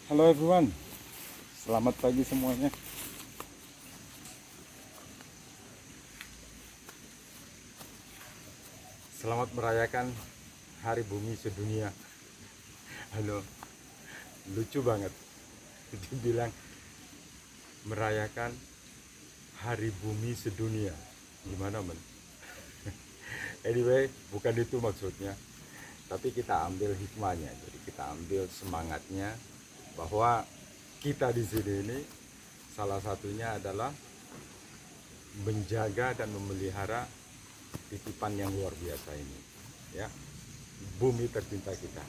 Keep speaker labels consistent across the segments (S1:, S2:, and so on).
S1: Halo everyone, selamat pagi semuanya. Selamat merayakan Hari Bumi Sedunia. Halo, lucu banget dibilang merayakan Hari Bumi Sedunia. Gimana men? Anyway, bukan itu maksudnya. Tapi kita ambil hikmahnya, jadi kita ambil semangatnya bahwa kita di sini ini salah satunya adalah menjaga dan memelihara titipan yang luar biasa ini, ya, bumi tercinta kita.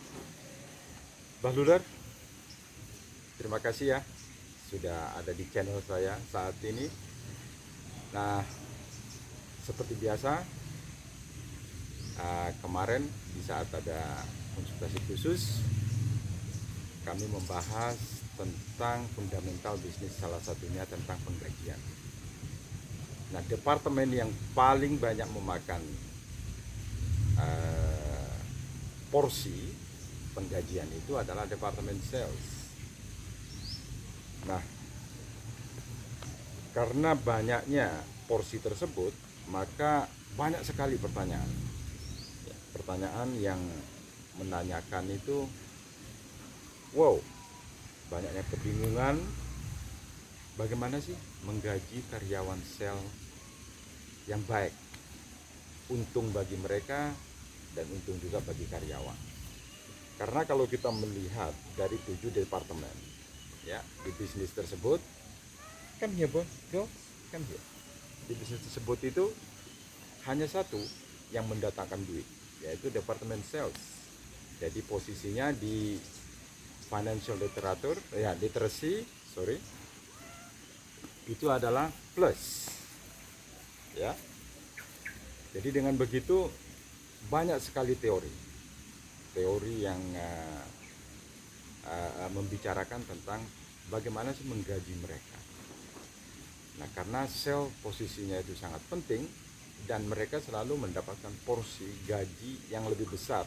S1: Bahludar, terima kasih ya sudah ada di channel saya saat ini. Nah, seperti biasa, kemarin di saat ada konsultasi khusus, kami membahas tentang fundamental bisnis, salah satunya tentang penggajian. Nah, departemen yang paling banyak memakan porsi penggajian itu adalah departemen sales. Nah, karena banyaknya porsi tersebut, maka banyak sekali pertanyaan. Pertanyaan yang menanyakan itu, wow, banyaknya kebingungan. Bagaimana sih menggaji karyawan sel yang baik? Untung bagi mereka dan untung juga bagi karyawan. Karena kalau kita melihat dari 7 departemen ya di bisnis tersebut, come here bos, come here. Di bisnis tersebut itu hanya satu yang mendatangkan duit, yaitu departemen sales. Jadi posisinya di financial literacy, itu adalah plus, ya. Jadi dengan begitu banyak sekali teori yang membicarakan tentang bagaimana sih menggaji mereka. Nah, karena sel posisinya itu sangat penting dan mereka selalu mendapatkan porsi gaji yang lebih besar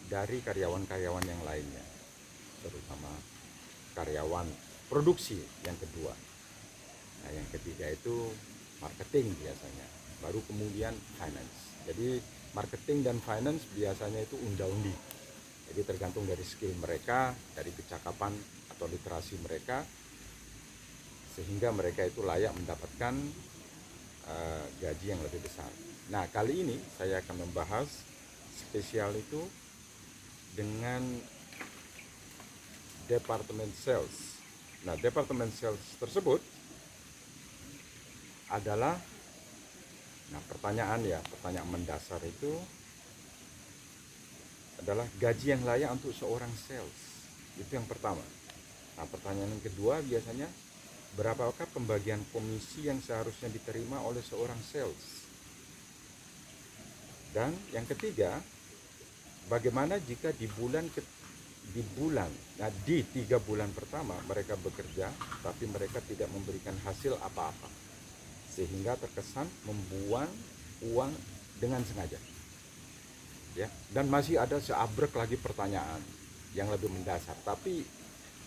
S1: dari karyawan-karyawan yang lainnya, terutama karyawan produksi yang kedua. Nah, yang ketiga itu marketing biasanya, baru kemudian finance. Jadi marketing dan finance biasanya itu unda-undi. Jadi tergantung dari skill mereka, dari kecakapan atau literasi mereka, sehingga mereka itu layak mendapatkan gaji yang lebih besar. Nah, kali ini saya akan membahas spesial itu dengan departemen sales. Nah, departemen sales tersebut adalah, pertanyaan mendasar itu adalah gaji yang layak untuk seorang sales. Itu yang pertama. Nah, pertanyaan yang kedua biasanya, berapakah pembagian komisi yang seharusnya diterima oleh seorang sales? Dan yang ketiga, bagaimana jika di 3 bulan pertama mereka bekerja tapi mereka tidak memberikan hasil apa-apa, sehingga terkesan membuang uang dengan sengaja, ya. Dan masih ada seabrek lagi pertanyaan yang lebih mendasar, tapi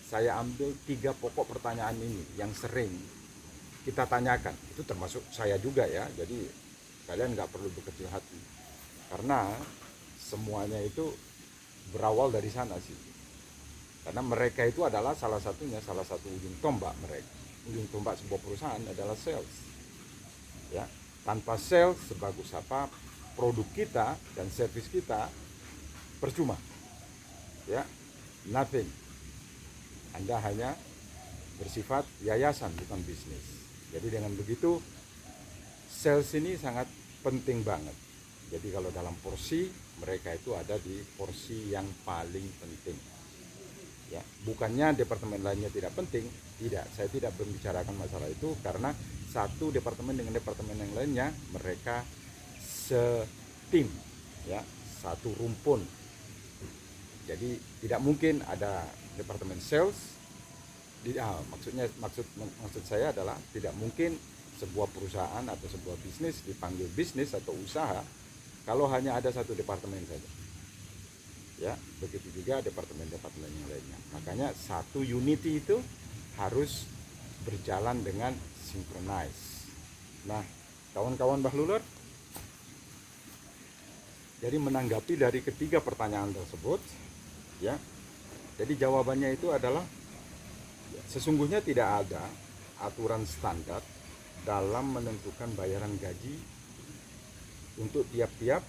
S1: saya ambil 3 pokok pertanyaan ini yang sering kita tanyakan. Itu termasuk saya juga ya, jadi kalian nggak perlu berkecil hati, karena semuanya itu berawal dari sana sih. Karena mereka itu adalah salah satu ujung tombak mereka. Ujung tombak sebuah perusahaan adalah sales, ya. Tanpa sales, sebagus apa produk kita dan servis kita, percuma, ya, nothing. Anda hanya bersifat yayasan, bukan bisnis. Jadi dengan begitu sales ini sangat penting banget. Jadi kalau dalam porsi, mereka itu ada di porsi yang paling penting, ya. Bukannya departemen lainnya tidak penting, tidak. Saya tidak membicarakan masalah itu, karena satu departemen dengan departemen yang lainnya, mereka setim, ya, satu rumpun. Jadi tidak mungkin ada departemen sales. Maksud saya adalah tidak mungkin sebuah perusahaan atau sebuah bisnis dipanggil bisnis atau usaha kalau hanya ada satu departemen saja. Ya, begitu juga departemen-departemen yang lainnya. Makanya satu unity itu harus berjalan dengan synchronize. Nah, kawan-kawan Bahlulur, jadi menanggapi dari ketiga pertanyaan tersebut, ya. Jadi jawabannya itu adalah sesungguhnya tidak ada aturan standar dalam menentukan bayaran gaji untuk tiap-tiap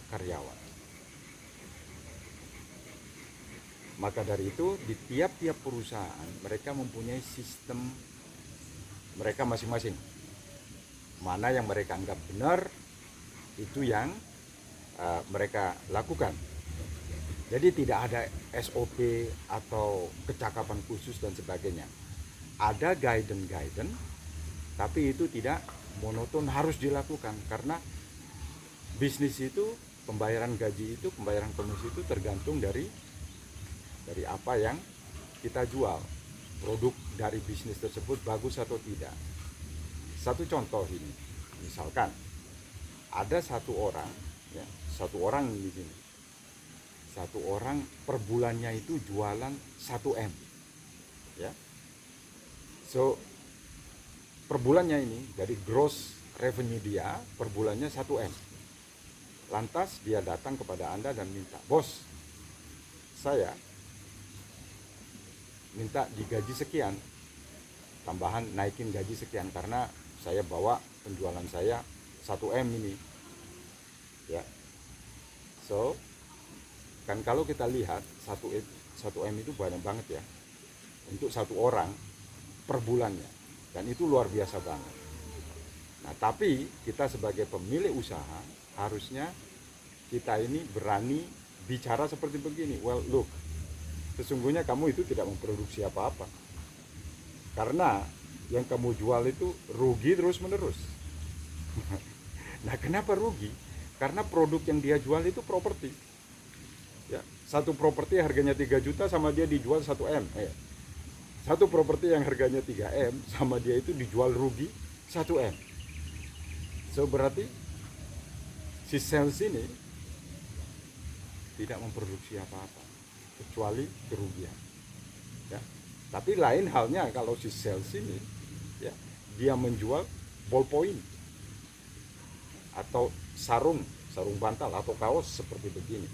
S1: karyawan. Maka dari itu di tiap-tiap perusahaan mereka mempunyai sistem mereka masing-masing. Mana yang mereka anggap benar itu yang mereka lakukan. Jadi tidak ada SOP atau kecakapan khusus dan sebagainya. Ada guidance, tapi itu tidak monoton harus dilakukan karena bisnis itu pembayaran gaji itu, pembayaran komisi itu tergantung dari apa yang kita jual. Produk dari bisnis tersebut bagus atau tidak. Satu contoh ini, misalkan ada satu orang di sini, satu orang per bulannya itu jualan 1 M, ya. So per bulannya ini dari gross revenue dia per bulannya 1 M. Lantas dia datang kepada Anda dan minta, bos, saya minta digaji sekian, tambahan naikin gaji sekian karena saya bawa penjualan saya 1 M ini, ya. So kan kalau kita lihat 1 M itu banyak banget ya untuk satu orang per bulannya, dan itu luar biasa banget. Nah, tapi kita sebagai pemilik usaha harusnya kita ini berani bicara seperti begini. Well, look, sesungguhnya kamu itu tidak memproduksi apa-apa. Karena yang kamu jual itu rugi terus-menerus. Nah, kenapa rugi? Karena produk yang dia jual itu properti. Ya, satu properti harganya 3 juta sama dia dijual 1 M. Satu properti yang harganya 3 M sama dia itu dijual rugi 1 M. So berarti si sales ini tidak memproduksi apa-apa kecuali kerugian, ya. Tapi lain halnya kalau si sales ini, ya, dia menjual ballpoint atau sarung bantal atau kaos seperti begini,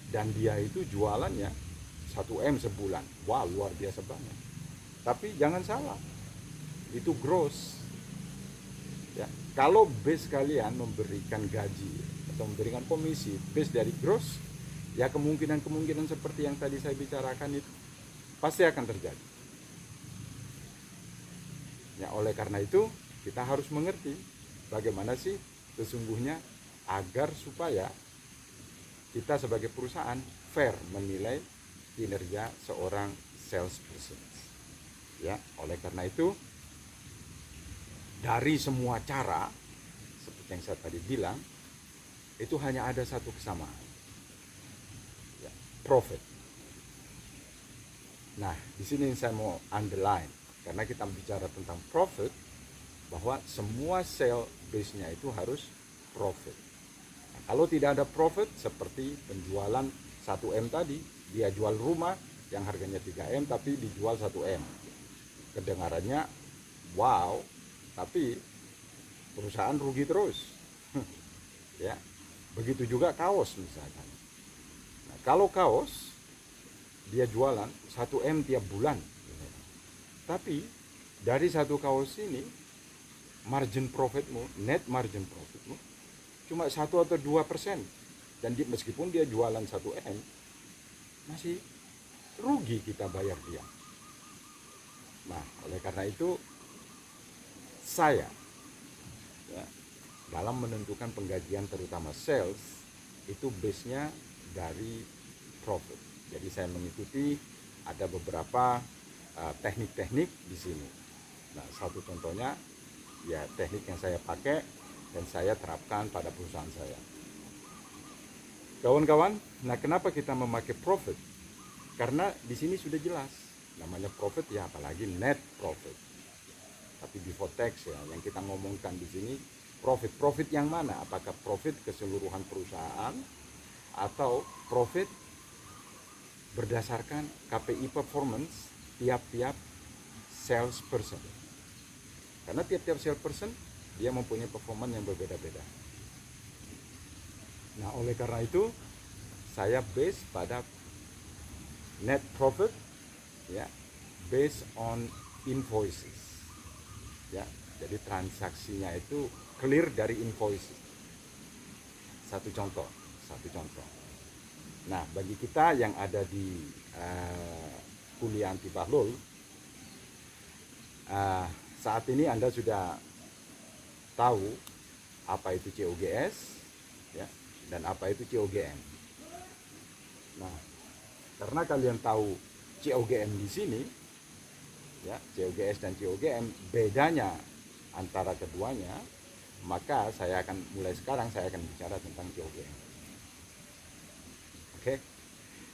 S1: dan dia itu jualannya 1 M sebulan, wah luar biasa banget. Tapi jangan salah, itu gross, ya. Kalau base kalian memberikan gaji atau memberikan komisi base dari gross, ya kemungkinan seperti yang tadi saya bicarakan itu pasti akan terjadi. Ya, oleh karena itu kita harus mengerti bagaimana sih sesungguhnya agar supaya kita sebagai perusahaan fair menilai kinerja seorang salesperson. Ya, oleh karena itu dari semua cara seperti yang saya tadi bilang itu hanya ada satu kesamaan, profit. Nah, di sini saya mau underline karena kita bicara tentang profit, bahwa semua sale base-nya itu harus profit. Nah, kalau tidak ada profit seperti penjualan 1 M tadi, dia jual rumah yang harganya 3 M tapi dijual 1 M. Kedengarannya wow, tapi perusahaan rugi terus. Ya. Begitu juga kaos misalkan. Kalau kaos dia jualan 1 M tiap bulan, tapi dari satu kaos ini margin profitmu, net margin profitmu cuma 1 atau 2%, dan meskipun dia jualan 1 M masih rugi kita bayar dia. Nah, oleh karena itu saya, ya, dalam menentukan penggajian terutama sales itu base-nya dari profit. Jadi saya mengikuti ada beberapa teknik-teknik di sini. Nah, satu contohnya ya teknik yang saya pakai dan saya terapkan pada perusahaan saya. Kawan-kawan, nah kenapa kita memakai profit? Karena di sini sudah jelas namanya profit, ya apalagi net profit. Tapi before tax ya yang kita ngomongkan di sini profit. Profit yang mana? Apakah profit keseluruhan perusahaan atau profit berdasarkan KPI performance tiap-tiap salesperson. Karena tiap-tiap salesperson dia mempunyai performance yang berbeda-beda. Nah, oleh karena itu saya base pada net profit, ya, based on invoices, ya. Jadi transaksinya itu clear dari invoices. Satu contoh. Nah, bagi kita yang ada di kuliah anti bahlul, saat ini Anda sudah tahu apa itu COGS, ya, dan apa itu COGM. Nah, karena kalian tahu COGM di sini, ya, COGS dan COGM bedanya antara keduanya, maka saya akan mulai sekarang saya akan bicara tentang COGM. Oke,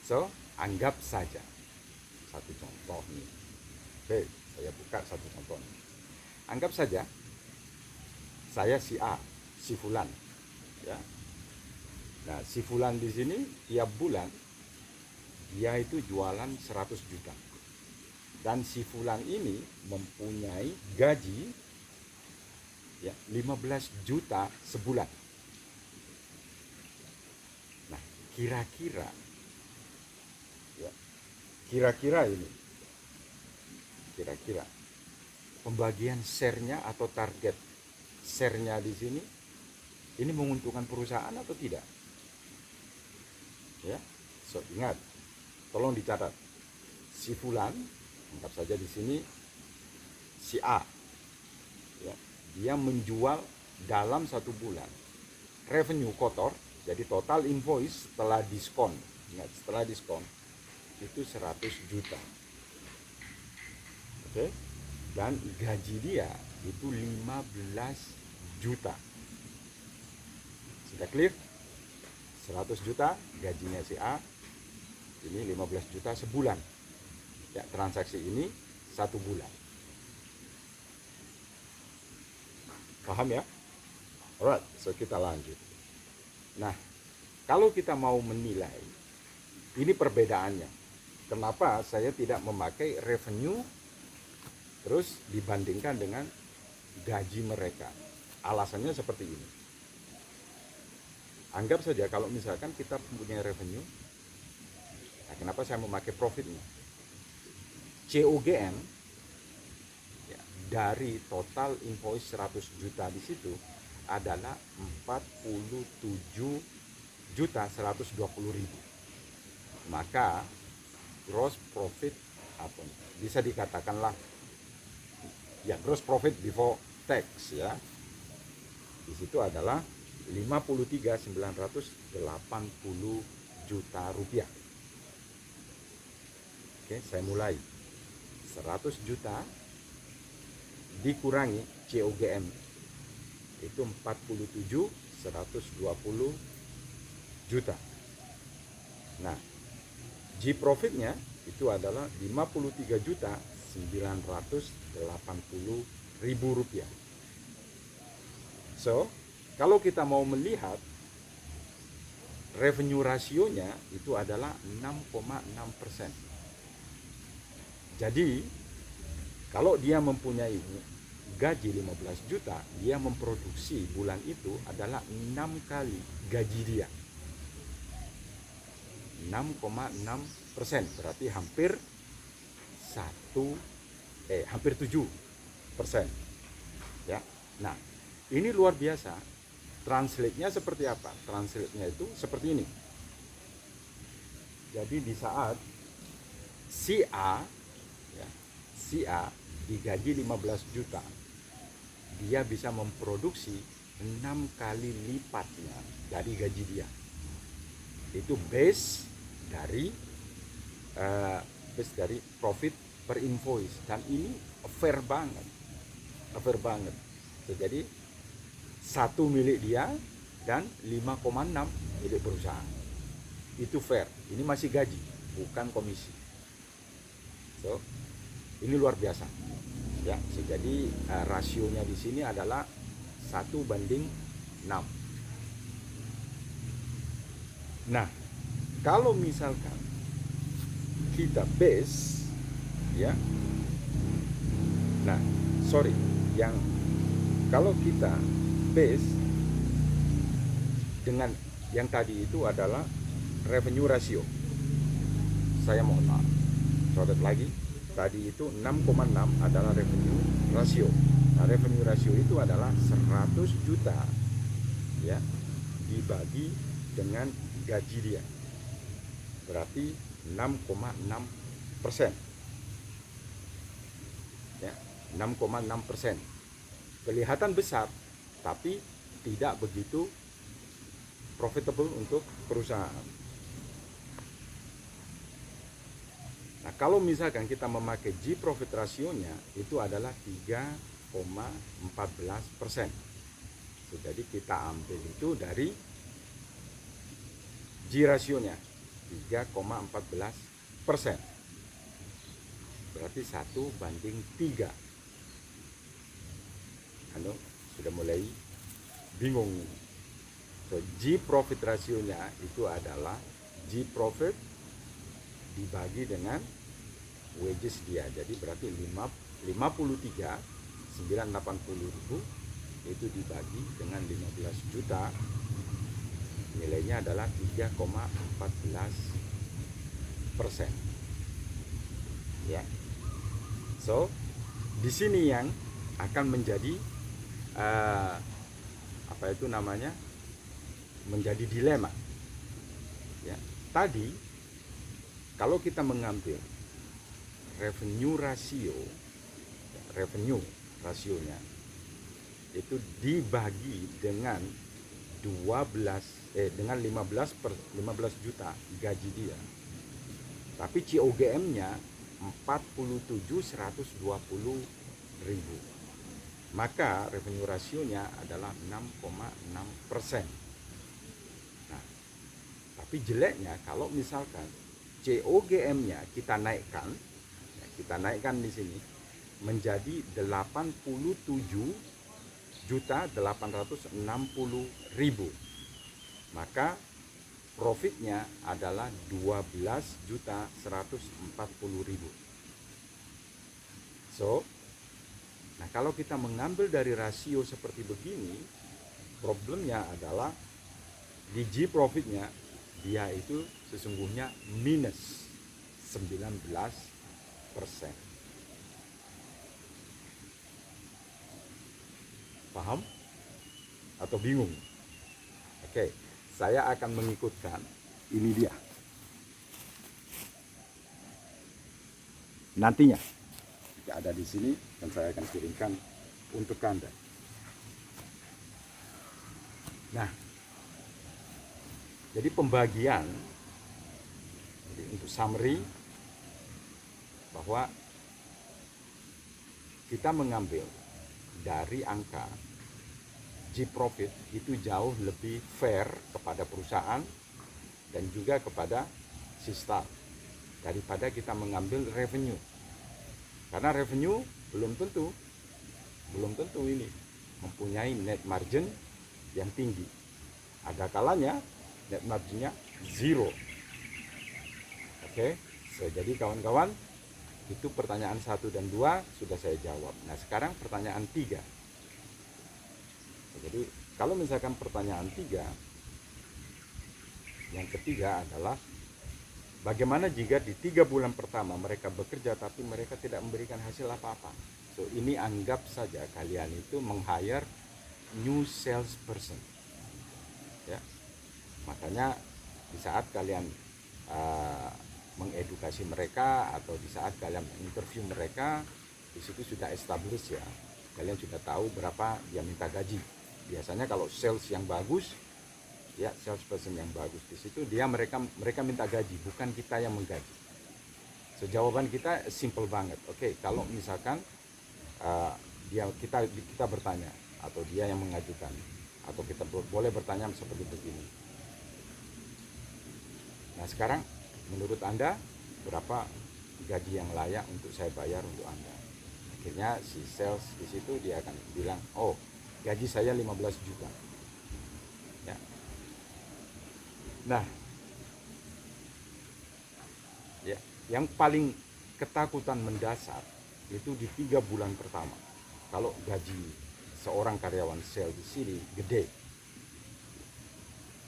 S1: so anggap saja satu contoh nih. Oke, saya buka satu contoh nih. Anggap saja saya si A, si Fulan, ya. Nah, si Fulan di sini tiap bulan dia itu jualan 100 juta. Dan si Fulan ini mempunyai gaji, ya, 15 juta sebulan. Nah, kira-kira pembagian share-nya atau target share-nya di sini ini menguntungkan perusahaan atau tidak? Ya, so ingat, tolong dicatat. Si Fulan, anggap saja di sini si A, ya, dia menjual dalam satu bulan revenue kotor, jadi total invoice setelah diskon, ingat, setelah diskon itu 100 juta. Oke, dan gaji dia itu 15 juta. Sudah clear? 100 juta gajinya si A, ini 15 juta sebulan. Ya, transaksi ini satu bulan. Paham ya? Alright, so kita lanjut. Nah, kalau kita mau menilai, ini perbedaannya. Kenapa saya tidak memakai revenue terus dibandingkan dengan gaji mereka? Alasannya seperti ini. Anggap saja kalau misalkan kita mempunyai revenue, nah, kenapa saya memakai profitnya? COGM, ya, dari total invoice 100 juta di situ adalah 47.120.000. Maka gross profit apa? Bisa dikatakanlah, ya, gross profit before tax, ya. Di situ adalah 53.980 juta rupiah. Oke, saya mulai. 100 juta dikurangi COGM itu 47.120 juta. Nah, G profitnya itu adalah 53.980.000 rupiah. So, kalau kita mau melihat revenue rasionya itu adalah 6,6%. Jadi, kalau dia mempunyai gaji 15 juta, dia memproduksi bulan itu adalah 6 kali gaji dia. 6,6%, berarti hampir 7%. Ya. Nah, ini luar biasa. Translate-nya seperti apa? Translate-nya itu seperti ini. Jadi di saat si A, ya, si A digaji 15 juta, dia bisa memproduksi 6 kali lipatnya dari gaji dia. Itu base dari profit per invoice, dan ini fair banget. Jadi 1 milik dia dan 5,6 milik perusahaan. Itu fair. Ini masih gaji, bukan komisi. So, ini luar biasa. Ya, jadi rasionya di sini adalah 1:6. Nah, kalau misalkan kita base, ya, nah, sorry, yang kalau kita base dengan yang tadi itu adalah revenue ratio. Saya mohon maaf, coret lagi. Tadi itu 6,6 adalah revenue ratio. Nah, revenue ratio itu adalah 100 juta, ya, dibagi dengan gaji dia. Berarti 6,6%. Ya, 6,6%. Kelihatan besar, tapi tidak begitu profitable untuk perusahaan. Nah, kalau misalkan kita memakai G profit rasionya itu adalah 3,14%. Jadi kita ambil itu dari G rasionya 3,14%. Berarti 1:3. Sudah mulai bingung. So, G profit rasionya itu adalah G profit dibagi dengan wages dia. Jadi berarti 53.980.000 itu dibagi dengan 15 juta, nilainya adalah 3,14%. Ya. So, di sini yang akan menjadi menjadi dilema. Ya. Tadi kalau kita mengambil revenue rasionya itu dibagi dengan 15 juta gaji dia. Tapi COGM-nya 47.120.000. Maka revenue rasionya adalah 6,6%. Nah, tapi jeleknya kalau misalkan COGM-nya kita naikkan di sini menjadi 87.860.000, maka profitnya adalah 12.140.000. So, nah kalau kita mengambil dari rasio seperti begini, problemnya adalah di G profitnya dia itu sesungguhnya minus 19%. Paham? Atau bingung? Oke, saya akan mengikutkan. Ini dia. Nantinya jika ada di sini dan saya akan kirimkan untuk Anda. Nah, jadi pembagian, jadi untuk summary, bahwa kita mengambil dari angka G profit itu jauh lebih fair kepada perusahaan dan juga kepada si staff daripada kita mengambil revenue. Karena revenue belum tentu ini mempunyai net margin yang tinggi. Ada kalanya net marginnya zero. Oke, jadi kawan-kawan, itu pertanyaan 1 dan 2 sudah saya jawab. Nah, sekarang pertanyaan 3. Jadi kalau misalkan pertanyaan 3, yang ketiga adalah bagaimana jika di 3 bulan pertama mereka bekerja tapi mereka tidak memberikan hasil apa-apa. So, ini anggap saja kalian itu meng-hire new salesperson. Ya. Makanya di saat kalian mengedukasi mereka atau di saat kalian interview mereka, di situ sudah established ya. Kalian sudah tahu berapa dia minta gaji. Biasanya kalau sales yang bagus, ya salesperson yang bagus di situ mereka minta gaji, bukan kita yang menggaji. So, jawaban kita simple banget. Oke, kalau misalkan kita bertanya atau dia yang mengajukan, atau kita boleh bertanya seperti begini. Nah, sekarang menurut Anda berapa gaji yang layak untuk saya bayar untuk Anda? Akhirnya si sales di situ dia akan bilang, oh, gaji saya 15 juta. Ya. Nah, Ya, yang paling ketakutan mendasar itu di 3 bulan pertama. Kalau gaji seorang karyawan sales di sini gede,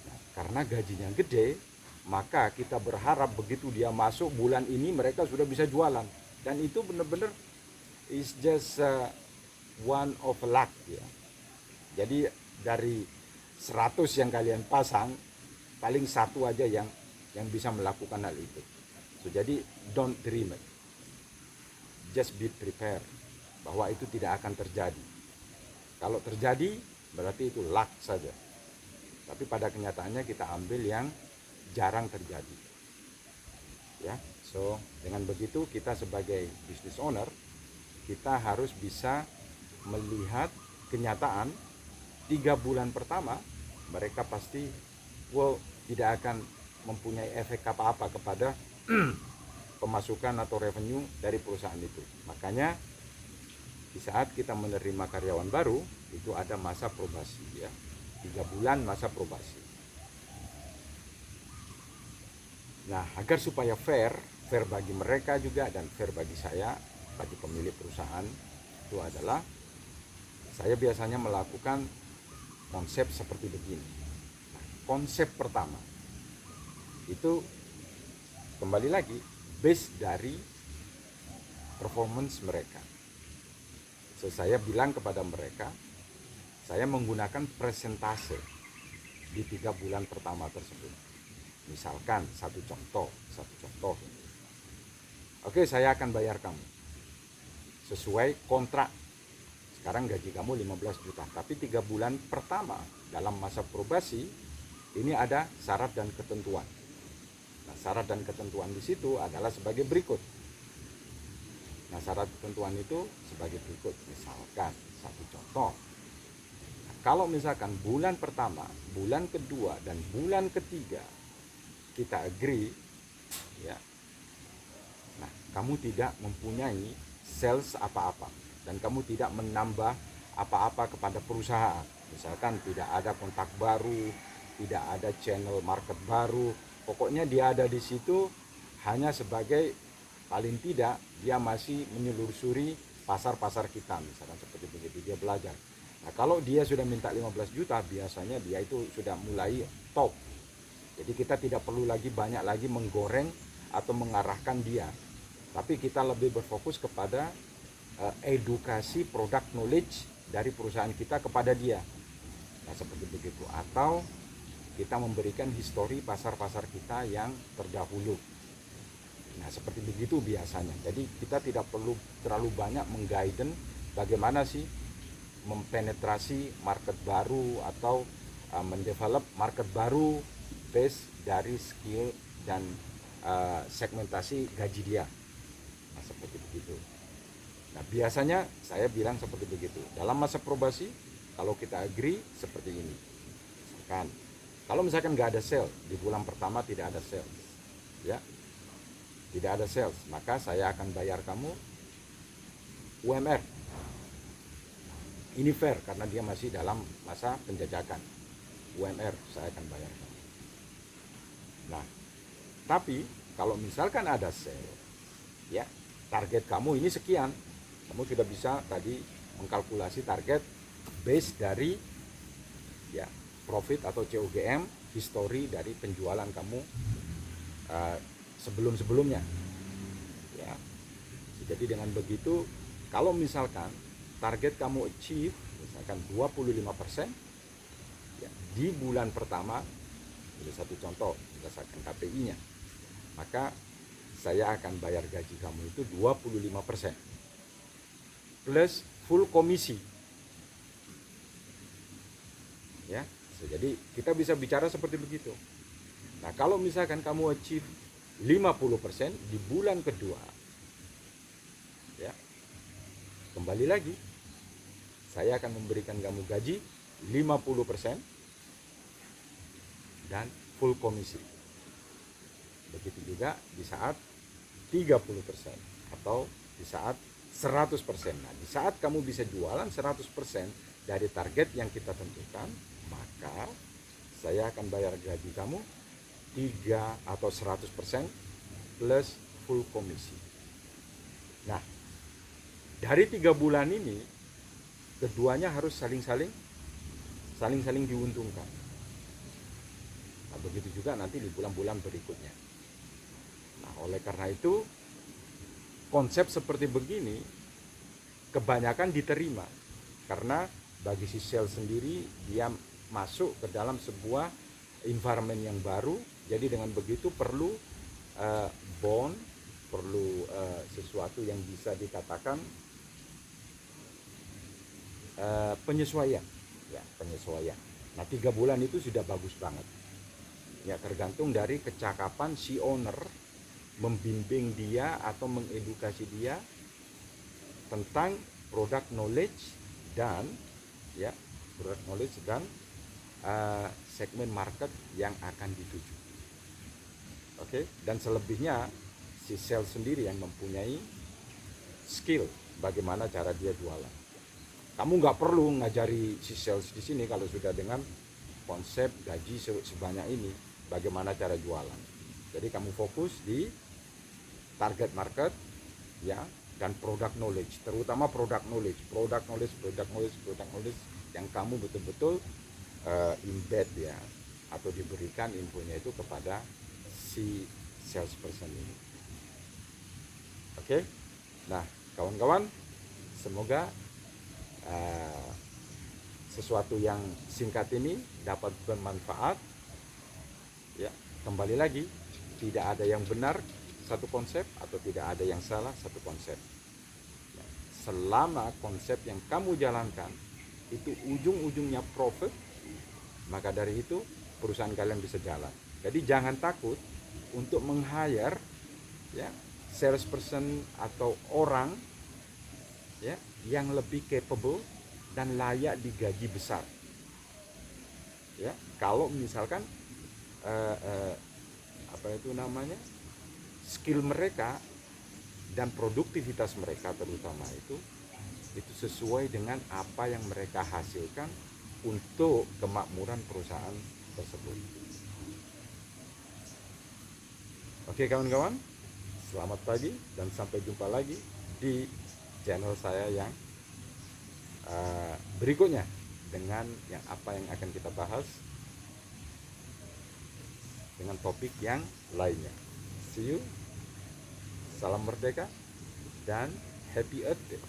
S1: nah, karena gajinya gede, maka kita berharap begitu dia masuk bulan ini mereka sudah bisa jualan, dan itu benar-benar is just one of luck ya. Jadi dari 100 yang kalian pasang, paling satu aja yang bisa melakukan hal itu. So, jadi don't dream it, just be prepared bahwa itu tidak akan terjadi. Kalau terjadi berarti itu luck saja, tapi pada kenyataannya kita ambil yang jarang terjadi ya. So dengan begitu kita sebagai business owner, kita harus bisa melihat kenyataan 3 bulan pertama mereka pasti tidak akan mempunyai efek apa-apa kepada pemasukan atau revenue dari perusahaan itu. Makanya di saat kita menerima karyawan baru itu ada masa probasi ya, 3 bulan masa probasi. Nah, agar supaya fair bagi mereka juga dan fair bagi saya, bagi pemilik perusahaan, itu adalah saya biasanya melakukan konsep seperti begini. Nah, konsep pertama itu kembali lagi base dari performance mereka. So, saya bilang kepada mereka, saya menggunakan persentase di 3 bulan pertama tersebut. Misalkan satu contoh. Oke, saya akan bayar kamu sesuai kontrak. Sekarang gaji kamu 15 juta, tapi 3 bulan pertama dalam masa probasi ini ada syarat dan ketentuan. Nah, syarat dan ketentuan di situ adalah sebagai berikut. Nah, syarat ketentuan itu sebagai berikut. Misalkan satu contoh. Nah, kalau misalkan bulan pertama, bulan kedua, dan bulan ketiga kita agree, ya. Nah, kamu tidak mempunyai sales apa-apa dan kamu tidak menambah apa-apa kepada perusahaan. Misalkan tidak ada kontak baru, tidak ada channel market baru. Pokoknya dia ada di situ hanya sebagai paling tidak dia masih menyelusuri pasar-pasar kita, misalkan seperti begitu dia belajar. Nah, kalau dia sudah minta 15 juta, biasanya dia itu sudah mulai top. Jadi kita tidak perlu lagi banyak lagi menggoreng atau mengarahkan dia, tapi kita lebih berfokus kepada edukasi produk knowledge dari perusahaan kita kepada dia. Nah, seperti begitu. Atau kita memberikan histori pasar-pasar kita yang terdahulu. Nah, seperti begitu biasanya. Jadi kita tidak perlu terlalu banyak mengguiden bagaimana sih mempenetrasi market baru atau mendevelop market baru based dari skill dan segmentasi gaji dia. Nah, seperti begitu. Nah, biasanya saya bilang seperti begitu. Dalam masa probasi, kalau kita agree seperti ini. Misalkan, kalau misalkan nggak ada sales, di bulan pertama tidak ada sales, ya, tidak ada sales, maka saya akan bayar kamu UMR. Ini fair karena dia masih dalam masa penjajakan. UMR saya akan bayar kamu. Nah, tapi kalau misalkan ada sales, ya, target kamu ini sekian, kamu sudah bisa tadi mengkalkulasi target base dari ya profit atau COGM, history dari penjualan kamu sebelum-sebelumnya. Ya. Jadi dengan begitu, kalau misalkan target kamu achieve misalkan 25%, ya, di bulan pertama, ini satu contoh berdasarkan KPI-nya, maka saya akan bayar gaji kamu itu 25% plus full komisi. Ya, jadi kita bisa bicara seperti begitu. Nah, kalau misalkan kamu achieve 50% di bulan kedua, ya, kembali lagi saya akan memberikan kamu gaji 50% dan full komisi. Begitu juga di saat 30% atau di saat 100%. Nah, di saat kamu bisa jualan 100% dari target yang kita tentukan, maka saya akan bayar gaji kamu 3 atau 100% plus full komisi. Nah, dari 3 bulan ini keduanya harus saling-saling diuntungkan. Nah, begitu juga nanti di bulan-bulan berikutnya. Nah, oleh karena itu konsep seperti begini kebanyakan diterima karena bagi si sales sendiri dia masuk ke dalam sebuah environment yang baru. Jadi dengan begitu perlu bond, perlu sesuatu yang bisa dikatakan penyesuaian, ya penyesuaian. Nah 3 bulan itu sudah bagus banget. Ya tergantung dari kecakapan si owner membimbing dia atau mengedukasi dia tentang product knowledge dan ya product knowledge dan segmen market yang akan dituju. Oke, dan selebihnya si sales sendiri yang mempunyai skill bagaimana cara dia jualan. Kamu nggak perlu ngajari si sales di sini kalau sudah dengan konsep gaji sebanyak ini, bagaimana cara jualan. Jadi kamu fokus di target market, ya, dan product knowledge, terutama product knowledge yang kamu betul-betul embed ya, atau diberikan infonya itu kepada si salesperson ini. Oke, nah kawan-kawan, semoga sesuatu yang singkat ini dapat bermanfaat. Ya, kembali lagi, tidak ada yang benar satu konsep atau tidak ada yang salah satu konsep. Ya, selama konsep yang kamu jalankan itu ujung-ujungnya profit, maka dari itu perusahaan kalian bisa jalan. Jadi jangan takut untuk meng-hire ya salesperson atau orang ya yang lebih capable dan layak digaji besar. Ya, kalau misalkan skill mereka dan produktivitas mereka terutama itu sesuai dengan apa yang mereka hasilkan untuk kemakmuran perusahaan tersebut. Oke kawan-kawan, selamat pagi dan sampai jumpa lagi di channel saya yang berikutnya dengan yang apa yang akan kita bahas dengan topik yang lainnya. See you, salam merdeka dan happy Earth Day.